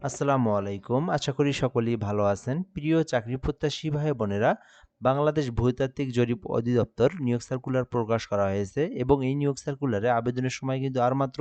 আসসালামু আলাইকুম। আশা করি সকলেই ভালো আছেন। প্রিয় চাকরি প্রত্যাশী ভাই বোনেরা, বাংলাদেশ ভূতাত্ত্বিক জরিপ অধিদপ্তর নিয়োগ সার্কুলার প্রকাশ করা হয়েছে এবং এই নিয়োগ সার্কুলারে আবেদনের সময় কিন্তু আর মাত্র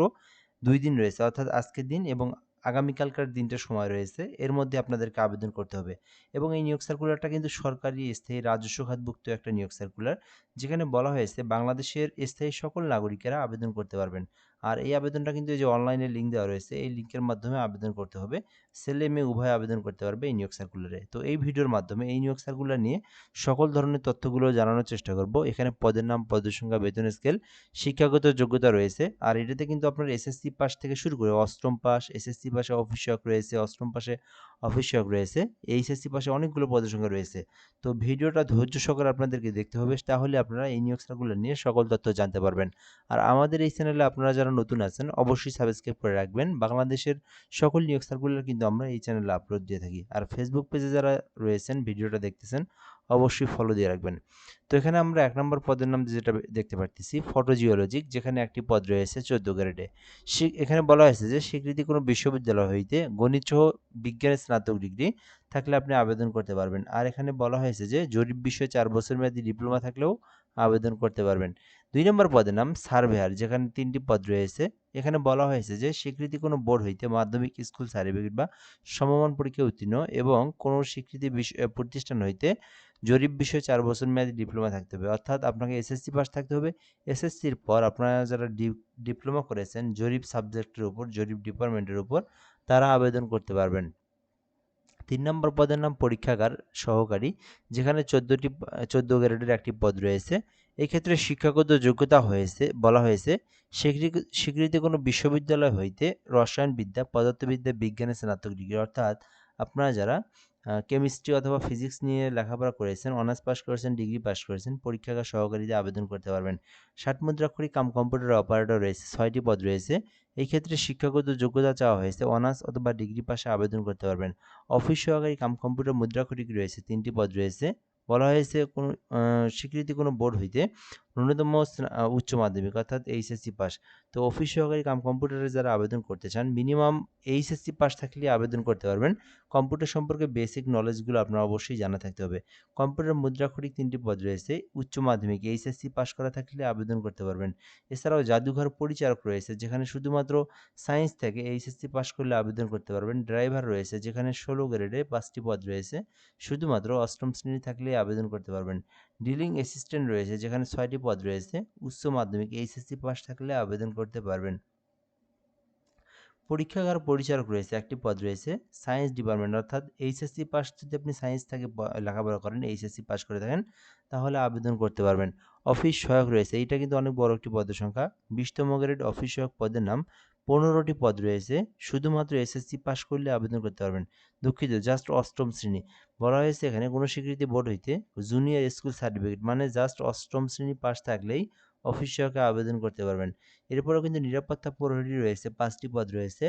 ২ দিন রয়েছে। অর্থাৎ আজকের দিন এবং আগামীকালকার দিনটা সময় রয়েছে। এর মধ্যে আপনাদেরকে আবেদন করতে হবে। এবং এই নিয়োগ সার্কুলারটা কিন্তু সরকারি স্থায়ী রাজস্ব খাতভুক্ত একটা নিয়োগ সার্কুলার। যেখানে বলা হয়েছে বাংলাদেশের স্থায়ী সকল নাগরিকেরা আবেদন করতে পারবেন। আর এই আবেদনটা কিন্তু এই যে অনলাইনে লিঙ্ক দেওয়া রয়েছে, এই লিঙ্কের মাধ্যমে আবেদন করতে হবে। ছেলে মেয়ে উভয় আবেদন করতে পারবে এই নিয়োগ সার্কুলারে। তো এই ভিডিওর মাধ্যমে এই নিয়োগ সার্কুলার নিয়ে সকল ধরনের তথ্যগুলো জানানোর চেষ্টা করব। এখানে পদের নাম, পদের সংখ্যা, বেতন স্কেল, শিক্ষাগত যোগ্যতা রয়েছে। আর এটাতে কিন্তু আপনার এসএসসি পাস থেকে শুরু করে অষ্টম পাস, এসএসসি পাশে অফিস সহায়ক রয়েছে, অষ্টম পাশে অফিস সহায়ক রয়েছে, এইচএসসি পাশে অনেকগুলো পদের সংখ্যা রয়েছে। তো ভিডিওটা ধৈর্য সহকারে আপনাদেরকে দেখতে হবে, তাহলে আপনারা এই নিয়োগ সার্কুলার নিয়ে সকল তথ্য জানতে পারবেন। আর আমাদের এই চ্যানেলে আপনারা যারা নতুন আছেন অবশ্যই সাবস্ক্রাইব করে রাখবেন। বাংলাদেশের সকল নিয়োগ সার্কুলার কিন্তু আমরা এই চ্যানেলে আপলোড দিয়ে থাকি। আর ফেসবুক পেজে যারা রয়েছেন ভিডিওটা দেখতেছেন অবশ্যই ফলো দিয়ে রাখবেন। তো এখানে আমরা ১ নম্বর পদের নাম যেটা দেখতে পারতেছি ফটোজিওলজিক, যেখানে একটি পদ রয়েছে ১৪ গ্রেডে। এখানে বলা হয়েছে যে স্বীকৃতি কোনো বিশ্ববিদ্যালয় হইতে গণিতসহ বিজ্ঞানে স্নাতক ডিগ্রি থাকলে আপনি আবেদন করতে পারবেন। আর এখানে বলা হয়েছে যে জরিপ বিষয়ে ৪ বছর মেয়াদী ডিপ্লোমা থাকলেও আবেদন করতে পারবেন। ২ নম্বর পদের নাম সার্ভেয়ার, যেখানে ৩টি পদ রয়েছে। এখানে বলা হয়েছে যে স্বীকৃতি কোনো বোর্ড হইতে মাধ্যমিক স্কুল সার্টিফিকেট বা সমমান পরীক্ষায় উত্তীর্ণ এবং কোনো স্বীকৃতি প্রতিষ্ঠান হইতে জরিপ বিষয়ে ৪ বছর মেয়াদী ডিপ্লোমা থাকতে হবে। অর্থাৎ আপনাকে এসএসসি পাস থাকতে হবে। এসএসসির পর আপনারা যারা ডিপ্লোমা করেছেন জরিপ সাবজেক্টের উপর, জরিপ ডিপার্টমেন্টের উপর, তারা আবেদন করতে পারবেন। ৩ নম্বর পদের নাম পরীক্ষাগার সহকারী, যেখানে ১৪ গ্রেডের একটি পদ রয়েছে। এক্ষেত্রে শিক্ষাগত যোগ্যতা বলা হয়েছে স্বীকৃতি কোনো বিশ্ববিদ্যালয় হইতে রসায়নবিদ্যা, পদার্থবিদ্যা, বিজ্ঞানে স্নাতক ডিগ্রি। অর্থাৎ আপনারা যারা কেমিস্ট্রি অথবা ফিজিক্স নিয়ে লেখাপড়া করেছেন, অনার্স পাস করেছেন, ডিগ্রি পাস করেছেন, পরীক্ষাগার সহকারীতে আবেদন করতে পারবেন। ৬০ মুদ্রাক্ষরিক কাম কম্পিউটার অপারেটর রয়েছে, ৬টি পদ রয়েছে। এই ক্ষেত্রে শিক্ষাগত যোগ্যতা চাওয়া হয়েছে অনার্স অথবা ডিগ্রি পাশে আবেদন করতে পারবেন। অফিস সহকারী কাম কম্পিউটার মুদ্রাক্ষরিক রয়েছে, ৩টি পদ রয়েছে। বলা হয়েছে কোনো স্বীকৃতি কোনো বোর্ড হইতে ন্যূনতম উচ্চ মাধ্যমিক অর্থাৎ এইচএসসি পাস। তো অফিস সহকারী কাম কম্পিউটারে যারা আবেদন করতে চান মিনিমাম এইচএসসি পাস থাকলে আবেদন করতে পারবেন। কম্পিউটার সম্পর্কে বেসিক নলেজগুলো আপনার অবশ্যই জানা থাকতে হবে। কম্পিউটার মুদ্রাক্ষরিক ৩টি পদ রয়েছে। উচ্চ মাধ্যমিক এইচএসসি পাস করা থাকলে আবেদন করতে পারবেন। এছাড়াও জাদুঘর পরিচারক রয়েছে, যেখানে শুধুমাত্র সায়েন্স থেকে এইচএসসি পাস করলে আবেদন করতে পারবেন। ড্রাইভার রয়েছে, যেখানে ১৬ গ্রেডে ৫টি পদ রয়েছে। শুধুমাত্র অষ্টম শ্রেণী থাকলেই আবেদন করতে পারবেন। ডিলিং অ্যাসিস্ট্যান্ট রয়েছে, যেখানে ৬টি পদ রয়েছে। উচ্চ মাধ্যমিক এইচএসসি পাস থাকলে আবেদন করতে পারবেন। পরীক্ষাগার পরিচালক রয়েছে, একটি পদ রয়েছে। সায়েন্স ডিপার্টমেন্ট অর্থাৎ এইচএসসি পাস যদি আপনি সায়েন্স থেকে লেখাপড়া করেন, এইচএসসি পাস করে থাকেন, তাহলে আবেদন করতে পারবেন। অফিস সহায়ক রয়েছে, এইটা কিন্তু অনেক বড় একটি পদের সংখ্যা। ২০তম গ্রেড অফিস সহায়ক পদের নাম ১৫টি পদ রয়েছে। শুধুমাত্র এসএসসি পাস করলে আবেদন করতে পারবেন। দুঃখিত, জাস্ট অষ্টম শ্রেণী। বলা হয়েছে এখানে কোনো স্বীকৃতি বোর্ড হইতে জুনিয়র স্কুল সার্টিফিকেট মানে জাস্ট অষ্টম শ্রেণী পাস থাকলেই অফিস সহায়কে আবেদন করতে পারবেন। এরপরেও কিন্তু নিরাপত্তা প্রহরী রয়েছে, ৫টি পদ রয়েছে।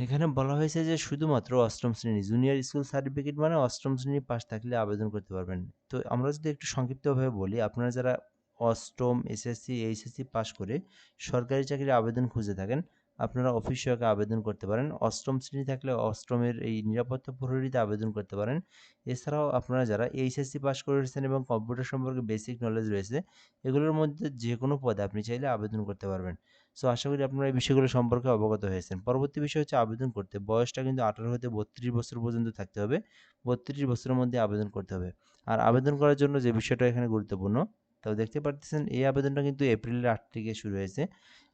এখানে বলা হয়েছে যে শুধুমাত্র অষ্টম শ্রেণী জুনিয়র স্কুল সার্টিফিকেট মানে অষ্টম শ্রেণী পাস থাকলে আবেদন করতে পারবেন। তো আমরা যদি একটু সংক্ষিপ্তভাবে বলি, আপনারা যারা অষ্টম, এসএসসি, এইচএসসি পাস করে সরকারি চাকরির আবেদন খুঁজে থাকেন, আপনারা অফিস সহায়কে আবেদন করতে পারেন। অষ্টম শ্রেণী থাকলে অষ্টমের এই নিরাপত্তা প্রহরীতে আবেদন করতে পারেন। এছাড়াও আপনারা যারা এইচএসসি পাস করেছেন এবং কম্পিউটার সম্পর্কে বেসিক নলেজ রয়েছে, এগুলোর মধ্যে যে কোনো পদে আপনি চাইলে আবেদন করতে পারবেন। সো আশা করি আপনারা এই বিষয়গুলো সম্পর্কে অবগত হয়েছেন। পরবর্তী বিষয় হচ্ছে আবেদন করতে বয়সটা কিন্তু ১৮ হতে ৩২ বছর পর্যন্ত থাকতে হবে। ৩২ বছরের মধ্যে আবেদন করতে হবে। আর আবেদন করার জন্য যে বিষয়টা এখানে গুরুত্বপূর্ণ, তো দেখতে পারতেছেন এই আবেদনটা কিন্তু এপ্রিলের ৮ থেকে শুরু হয়েছে।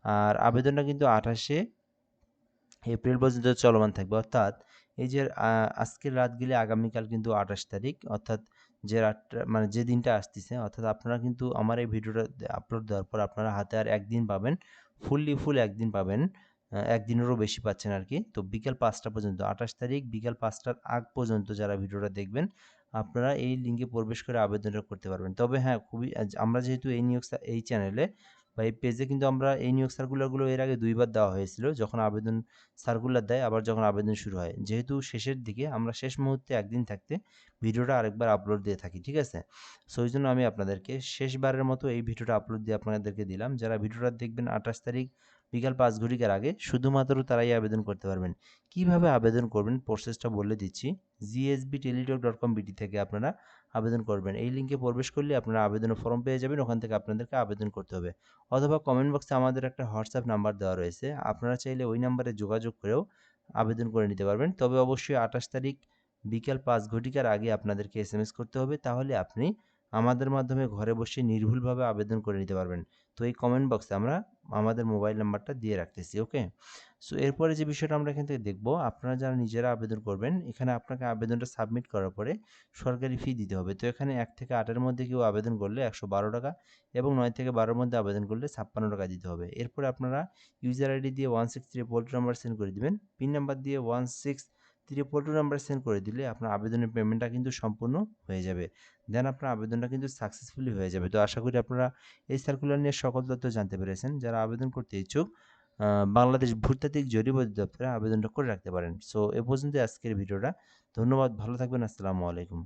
আর আবেদনটা কিন্তু ২৮শে এপ্রিল পর্যন্ত চলমান থাকবে। অর্থাৎ এই যে আজকের রাত গেলে আগামীকাল কিন্তু ২৮ তারিখ, অর্থাৎ যে রাতটা মানে যে দিনটা আসতেছে, অর্থাৎ আপনারা কিন্তু আমার এই ভিডিওটা আপলোড দেওয়ার পর আপনারা হাতে আর ১ দিন পাবেন। ফুল ১ দিন পাবেন। ১ দিনেরও বেশি পাচ্ছেন আরকি। তো বিকেল ৫টা পর্যন্ত ২৮ তারিখ বিকেল ৫টার আগ পর্যন্ত যারা ভিডিওটা দেখবেন, আপনারা এই লিঙ্কে প্রবেশ করে আবেদনটা করতে পারবেন। তবে হ্যাঁ, খুবই আমরা যেহেতু এই চ্যানেলে বা এই পেজে কিন্তু আমরা এই নিয়োগ সার্কুলারগুলো এর আগে ২ বার দেওয়া হয়েছিল। যখন আবেদন সার্কুলার দেয়, আবার যখন আবেদন শুরু হয়। যেহেতু শেষের দিকে আমরা শেষ মুহূর্তে ১ দিন থাকতে ভিডিওটা আরেকবার আপলোড দিয়ে থাকি। ঠিক আছে? সো এইজন্য আমি আপনাদেরকে শেষবারের মতো এই ভিডিওটা আপলোড দিয়ে আপনাদেরকে দিলাম। যারা ভিডিওটা দেখবেন ২৮ তারিখ বিকাল ৫ ঘটিকার আগে শুধুমাত্র তারাই আবেদন করতে পারবেন। কিভাবে আবেদন করবেন প্রসেসটা বলে দিচ্ছি। gsbteletalk.com.bt থেকে আপনারা আবেদন করবেন। এই লিঙ্কে প্রবেশ করলে আপনারা আবেদনের ফর্ম পেয়ে যাবেন। ওখান থেকে আপনাদেরকে আবেদন করতে হবে। অথবা কমেন্ট বক্সে আমাদের একটা হোয়াটসঅ্যাপ নাম্বার দেওয়া রয়েছে। আপনারা চাইলে ওই নাম্বারে যোগাযোগ করেও আবেদন করে নিতে পারবেন। তবে অবশ্যই ২৮ তারিখ বিকাল ৫ ঘটিকার আগে আপনাদেরকে এসএমএস করতে হবে। তাহলে আপনি আমাদের মাধ্যমে ঘরে বসে নির্ভুলভাবে আবেদন করে নিতে পারবেন। তো এই কমেন্ট বক্সে আমরা আমাদের মোবাইল নাম্বারটা দিয়ে রাখতেছি, ওকে? সো এরপরে যে বিষয়টা আমরা এখান থেকে দেখব, আপনারা যারা নিজেরা আবেদন করবেন, এখানে আপনাকে আবেদনটা সাবমিট করার পরে সরকারি ফি দিতে হবে। তো এখানে ১ থেকে ৮ এর মধ্যে কেউ আবেদন করলে ৳১১২ এবং ৯ থেকে ১২ এর মধ্যে আবেদন করলে ৳৫৬ দিতে হবে। এরপরে আপনারা ইউজার আইডি দিয়ে 16342 নাম্বার সেন্ড করে দিবেন। পিন নাম্বার দিয়ে 16342 নাম্বার সেন্ড করে দিলে আপনার আবেদনের পেমেন্টটা কিন্তু সম্পূর্ণ হয়ে যাবে। দেন আপনার আবেদনটা কিন্তু সাকসেসফুলি হয়ে যাবে। তো আশা করি আপনারা এই সার্কুলার নিয়ে সকল তথ্য জানতে পেরেছেন। যারা আবেদন করতে ইচ্ছুক বাংলাদেশ ভূতাত্ত্বিক জরিপ অধিদপ্তরে আবেদনটা করে রাখতে পারেন। সো এ পর্যন্তই আজকের ভিডিওটা। ধন্যবাদ, ভালো থাকবেন। আসসালামু আলাইকুম।